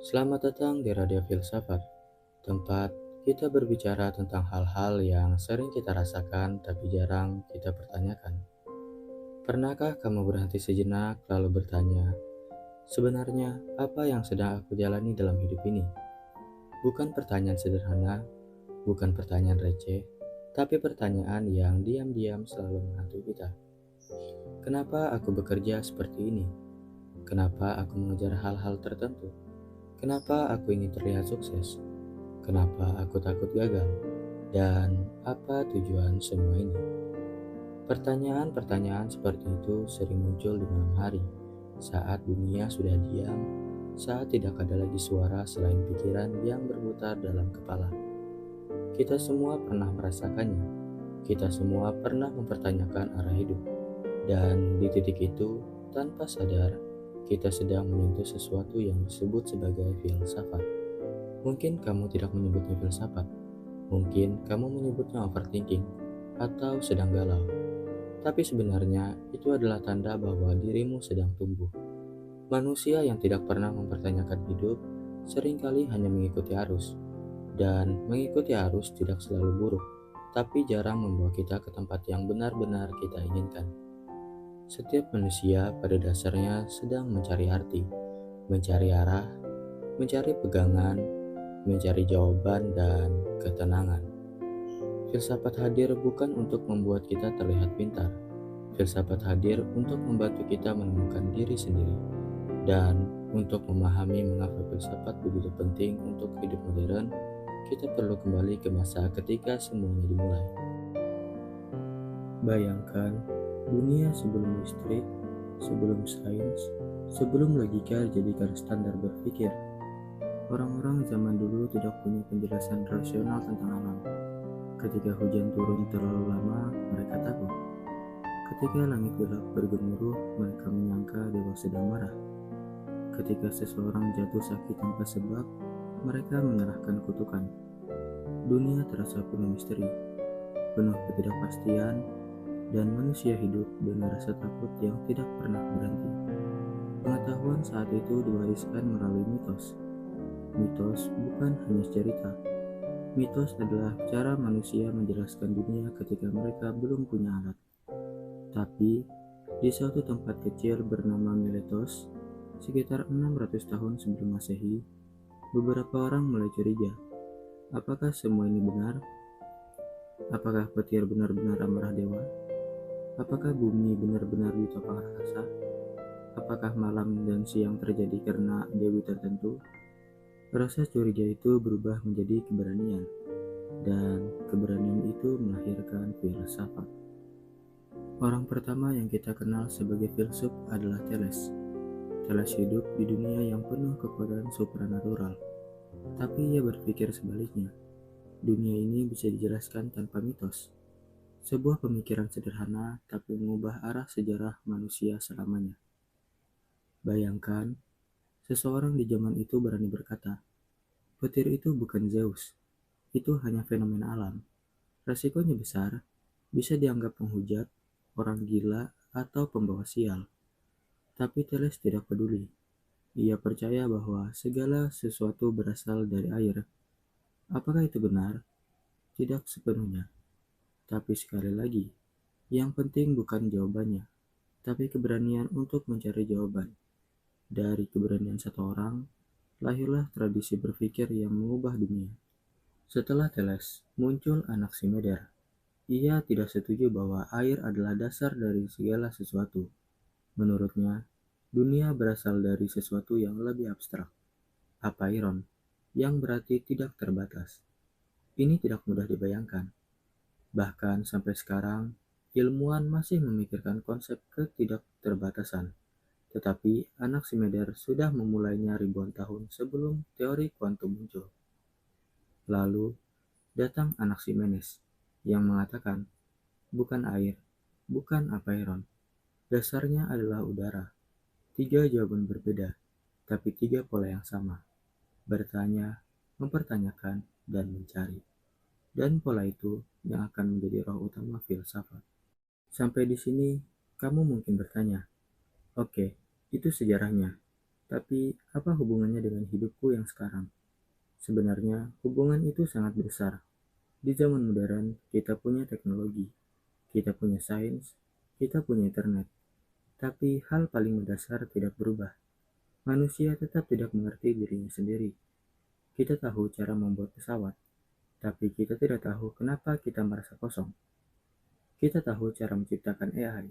Selamat datang di Radio Filsafat, tempat kita berbicara tentang hal-hal yang sering kita rasakan tapi jarang kita pertanyakan. Pernahkah kamu berhenti sejenak lalu bertanya, sebenarnya apa yang sedang aku jalani dalam hidup ini? Bukan pertanyaan sederhana, bukan pertanyaan receh, tapi pertanyaan yang diam-diam selalu menghantui kita. Kenapa aku bekerja seperti ini? Kenapa aku mengejar hal-hal tertentu? Kenapa aku ingin terlihat sukses? Kenapa aku takut gagal? Dan apa tujuan semua ini? Pertanyaan-pertanyaan seperti itu sering muncul di malam hari, saat dunia sudah diam, saat tidak ada lagi suara selain pikiran yang berputar dalam kepala. Kita semua pernah merasakannya, kita semua pernah mempertanyakan arah hidup, dan di titik itu, tanpa sadar, kita sedang menyentuh sesuatu yang disebut sebagai filsafat. Mungkin kamu tidak menyebutnya filsafat, mungkin kamu menyebutnya overthinking, atau sedang galau. Tapi sebenarnya itu adalah tanda bahwa dirimu sedang tumbuh. Manusia yang tidak pernah mempertanyakan hidup seringkali hanya mengikuti arus. Dan mengikuti arus tidak selalu buruk, tapi jarang membawa kita ke tempat yang benar-benar kita inginkan. Setiap manusia pada dasarnya sedang mencari arti, mencari arah, mencari pegangan, mencari jawaban dan ketenangan. Filsafat hadir bukan untuk membuat kita terlihat pintar. Filsafat hadir untuk membantu kita menemukan diri sendiri dan untuk memahami mengapa filsafat begitu penting untuk hidup modern. Kita perlu kembali ke masa ketika semuanya dimulai. Bayangkan dunia sebelum listrik, sebelum sains, sebelum logika dijadikan standar berpikir. Orang-orang zaman dulu tidak punya penjelasan rasional tentang alam. Ketika hujan turun terlalu lama, mereka takut. Ketika langit gelap bergemuruh, mereka menyangka dewa sedang marah. Ketika seseorang jatuh sakit tanpa sebab, mereka menyerahkan kutukan. Dunia terasa penuh misteri, penuh ketidakpastian, dan manusia hidup dengan rasa takut yang tidak pernah berhenti. Pengetahuan saat itu diwariskan melalui mitos. Mitos bukan hanya cerita. Mitos adalah cara manusia menjelaskan dunia ketika mereka belum punya alat. Tapi, di suatu tempat kecil bernama Miletos, sekitar 600 tahun sebelum Masehi, beberapa orang mulai curiga. Apakah semua ini benar? Apakah petir benar-benar amarah dewa? Apakah bumi benar-benar ditopang raksasa? Apakah malam dan siang terjadi karena dewi tertentu? Rasa curiga itu berubah menjadi keberanian, dan keberanian itu melahirkan filsafat. Orang pertama yang kita kenal sebagai filsuf adalah Thales. Thales hidup di dunia yang penuh kekuatan supranatural, tapi ia berpikir sebaliknya. Dunia ini bisa dijelaskan tanpa mitos. Sebuah pemikiran sederhana tapi mengubah arah sejarah manusia selamanya. Bayangkan, seseorang di zaman itu berani berkata, petir itu bukan Zeus, itu hanya fenomena alam. Resikonya besar, bisa dianggap penghujat, orang gila, atau pembawa sial. Tapi Thales tidak peduli. Ia percaya bahwa segala sesuatu berasal dari air. Apakah itu benar? Tidak sepenuhnya. Tapi sekali lagi, yang penting bukan jawabannya, tapi keberanian untuk mencari jawaban. Dari keberanian satu orang, lahirlah tradisi berpikir yang mengubah dunia. Setelah Thales, muncul Anaximenes. Ia tidak setuju bahwa air adalah dasar dari segala sesuatu. Menurutnya, dunia berasal dari sesuatu yang lebih abstrak, apeiron, yang berarti tidak terbatas. Ini tidak mudah dibayangkan. Bahkan sampai sekarang, ilmuwan masih memikirkan konsep ketidakterbatasan. Tetapi Anaximenes sudah memulainya ribuan tahun sebelum teori kuantum muncul. Lalu datang Anaximenes yang mengatakan, bukan air, bukan apeiron. Dasarnya adalah udara. Tiga jawaban berbeda, tapi tiga pola yang sama. Bertanya, mempertanyakan, dan mencari. Dan pola itu yang akan menjadi roh utama filsafat. Sampai di sini, kamu mungkin bertanya, oke, itu sejarahnya. Tapi apa hubungannya dengan hidupku yang sekarang? Sebenarnya hubungan itu sangat besar. Di zaman modern, kita punya teknologi, kita punya sains, kita punya internet. Tapi hal paling mendasar tidak berubah. Manusia tetap tidak mengerti dirinya sendiri. Kita tahu cara membuat pesawat, tapi kita tidak tahu kenapa kita merasa kosong. Kita tahu cara menciptakan AI,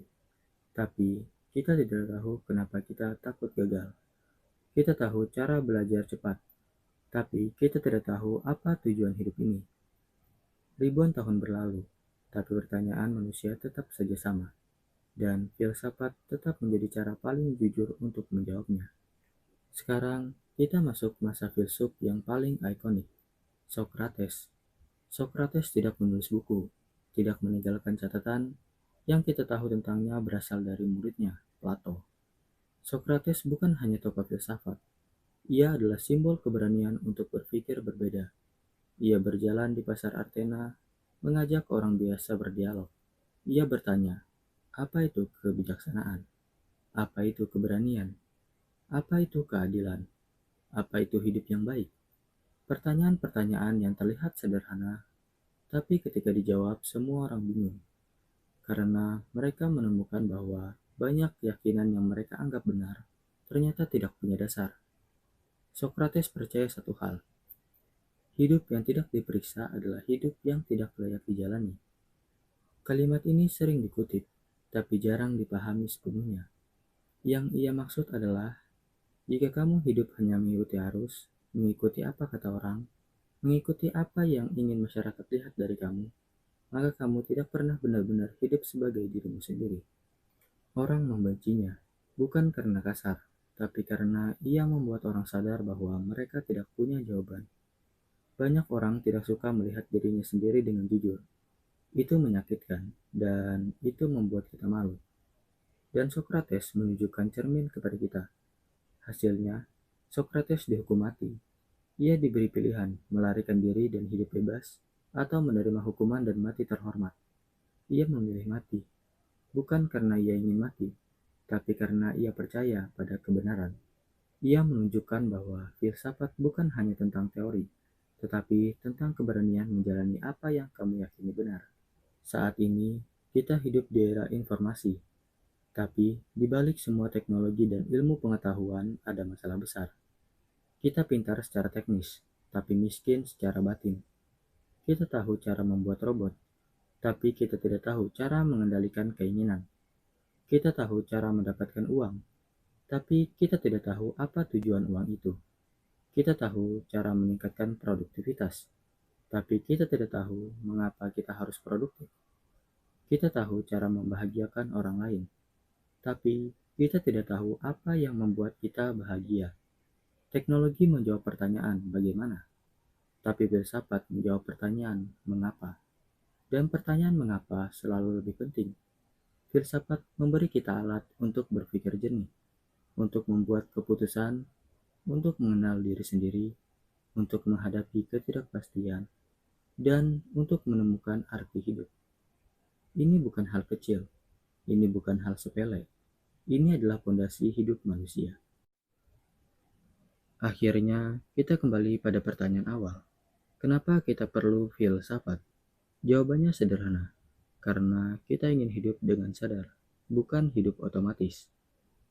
tapi kita tidak tahu kenapa kita takut gagal. Kita tahu cara belajar cepat, tapi kita tidak tahu apa tujuan hidup ini. Ribuan tahun berlalu, tapi pertanyaan manusia tetap saja sama, dan filsafat tetap menjadi cara paling jujur untuk menjawabnya. Sekarang, kita masuk masa filsuf yang paling ikonik, Socrates. Socrates tidak menulis buku, tidak meninggalkan catatan. Yang kita tahu tentangnya berasal dari muridnya, Plato. Socrates bukan hanya tokoh filsafat, ia adalah simbol keberanian untuk berpikir berbeda. Ia berjalan di pasar Athena, mengajak orang biasa berdialog. Ia bertanya, apa itu kebijaksanaan? Apa itu keberanian? Apa itu keadilan? Apa itu hidup yang baik? Pertanyaan-pertanyaan yang terlihat sederhana, tapi ketika dijawab semua orang bingung. Karena mereka menemukan bahwa banyak keyakinan yang mereka anggap benar, ternyata tidak punya dasar. Socrates percaya satu hal, hidup yang tidak diperiksa adalah hidup yang tidak layak dijalani. Kalimat ini sering dikutip, tapi jarang dipahami sepenuhnya. Yang ia maksud adalah, jika kamu hidup hanya mengikuti arus, mengikuti apa kata orang, mengikuti apa yang ingin masyarakat lihat dari kamu, maka kamu tidak pernah benar-benar hidup sebagai dirimu sendiri. Orang membencinya, bukan karena kasar, tapi karena ia membuat orang sadar bahwa mereka tidak punya jawaban. Banyak orang tidak suka melihat dirinya sendiri dengan jujur. Itu menyakitkan, dan itu membuat kita malu. Dan Socrates menunjukkan cermin kepada kita. Hasilnya, Socrates dihukum mati. Ia diberi pilihan melarikan diri dan hidup bebas, atau menerima hukuman dan mati terhormat. Ia memilih mati, bukan karena ia ingin mati, tapi karena ia percaya pada kebenaran. Ia menunjukkan bahwa filsafat bukan hanya tentang teori, tetapi tentang keberanian menjalani apa yang kamu yakini benar. Saat ini, kita hidup di era informasi, tapi di balik semua teknologi dan ilmu pengetahuan ada masalah besar. Kita pintar secara teknis, tapi miskin secara batin. Kita tahu cara membuat robot, tapi kita tidak tahu cara mengendalikan keinginan. Kita tahu cara mendapatkan uang, tapi kita tidak tahu apa tujuan uang itu. Kita tahu cara meningkatkan produktivitas, tapi kita tidak tahu mengapa kita harus produktif. Kita tahu cara membahagiakan orang lain, tapi kita tidak tahu apa yang membuat kita bahagia. Teknologi menjawab pertanyaan bagaimana, tapi filsafat menjawab pertanyaan mengapa. Dan pertanyaan mengapa selalu lebih penting. Filsafat memberi kita alat untuk berpikir jernih, untuk membuat keputusan, untuk mengenal diri sendiri, untuk menghadapi ketidakpastian, dan untuk menemukan arti hidup. Ini bukan hal kecil, ini bukan hal sepele, ini adalah fondasi hidup manusia. Akhirnya, kita kembali pada pertanyaan awal. Kenapa kita perlu filsafat? Jawabannya sederhana, karena kita ingin hidup dengan sadar, bukan hidup otomatis.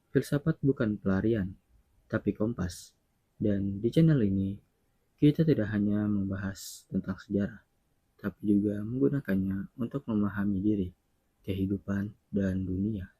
Filsafat bukan pelarian, tapi kompas. Dan di channel ini, kita tidak hanya membahas tentang sejarah, tapi juga menggunakannya untuk memahami diri, kehidupan, dan dunia.